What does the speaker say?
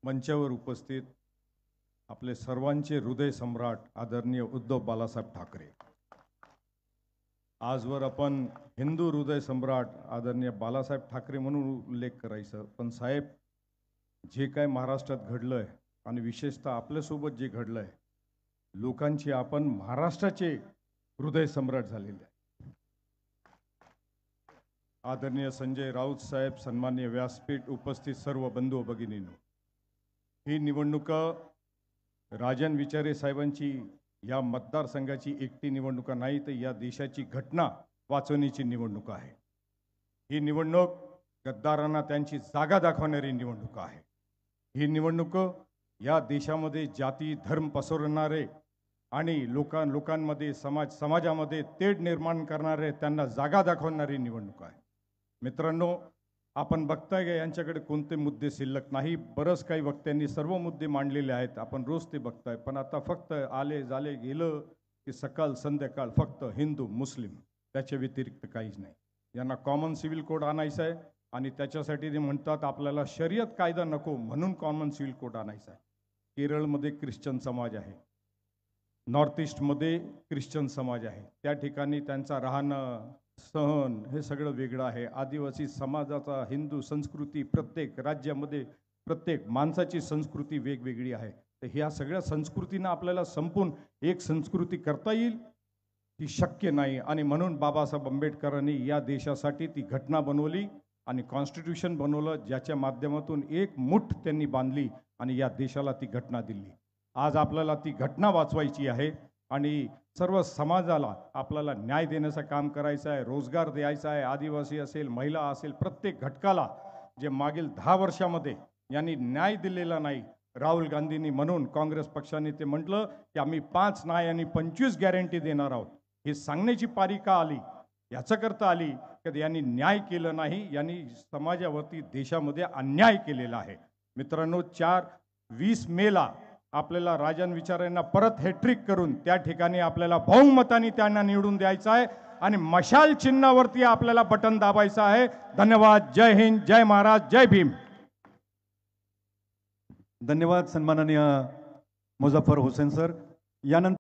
मंचावर उपस्थित आपले सर्वांचे हृदय सम्राट आदरणीय उद्धव बाळासाहेब ठाकरे, आजवर आपण हिंदू हृदय सम्राट आदरणीय बाळासाहेब ठाकरे म्हणून उल्लेख करायचं, पण साहेब जे काय महाराष्ट्रात घडलंय आणि विशेषतः आपल्यासोबत जे घडलंय, लोकांची आपण महाराष्ट्राचे हृदय सम्राट झालेले आहे। आदरणीय संजय राऊत साहेब, सन्माननीय व्यासपीठ, उपस्थित सर्व बंधू भगिनींनो, ही निवडणूक राजन विचारे साहेबांची या मतदारसंघाची एकटी निवडणूक नाही, तर या देशाची घटना वाचवण्याची निवडणूक आहे। ही निवडणूक गद्दारांना त्यांची जागा दाखवणारी निवडणूक आहे। ही निवडणूक या देशामध्ये जाती धर्म पसरवणारे आणि लोकांमध्ये समाजामध्ये तेढ निर्माण करणारे त्यांना जागा दाखवणारी निवडणूक आहे। मित्रांनो, आपण बघताय का यांच्याकडे कोणते मुद्दे शिल्लक नाही। बरंच काही वक्त्यांनी सर्व मुद्दे मांडलेले आहेत, आपण रोज ते बघताय, पण आता फक्त आले झाले गेलं की सकाळ संध्याकाळ फक्त हिंदू मुस्लिम, त्याच्या व्यतिरिक्त काहीच नाही। यांना कॉमन सिव्हिल कोड आणायचा आहे आणि त्याच्यासाठी ते म्हणतात आपल्याला शरीयत कायदा नको म्हणून कॉमन सिव्हिल कोड आणायचा आहे। केरळमध्ये ख्रिश्चन समाज आहे, नॉर्थ ईस्टमध्ये ख्रिश्चन समाज आहे, त्या ठिकाणी त्यांचा राहणं सहन हे सगळं वेगळं आहे। आदिवासी समाजाचा हिंदू संस्कृती, प्रत्येक राज्यामध्ये प्रत्येक माणसाची संस्कृती वेगवेगळी आहे। तर ह्या सगळ्या संस्कृतींना आपल्याला संपून एक संस्कृती करता येईल ती शक्य नाही, आणि म्हणून बाबासाहेब आंबेडकरांनी या देशासाठी ती घटना बनवली आणि कॉन्स्टिट्यूशन बनवलं, ज्याच्या माध्यमातून एक मुठ त्यांनी बांधली आणि या देशाला ती घटना दिली। आज आपल्याला ती घटना वाचवायची आहे आणि सर्व समाजाला आपल्याला न्याय देण्याचं काम करायचं आहे, रोजगार द्यायचा आहे। आदिवासी असेल, महिला असेल, प्रत्येक घटकाला जे मागील 10 वर्षामध्ये यांनी न्याय दिलेला नाही, राहुल गांधींनी म्हणून काँग्रेस पक्षाने ते म्हटलं की आम्ही 5 नाही आणि 25 गॅरंटी देणार आहोत। हे सांगण्याची पारी का आली? याच्याकरता आली की यांनी न्याय केलं नाही, यांनी समाजावरती देशामध्ये अन्याय केलेला आहे। मित्रांनो, 20 मेला आपल्याला राजन विचारेंना परत हॅट्रिक करून त्या ठिकाणी आपल्याला बहुमताने त्यांना निवडून द्यायचं आहे आणि मशाल चिन्हावरती आपल्याला बटन दाबायचं आहे। धन्यवाद। जय हिंद, जय महाराज, जय भीम। धन्यवाद सन्माननीय मुझफ्फर हुसेन सर। यानंतर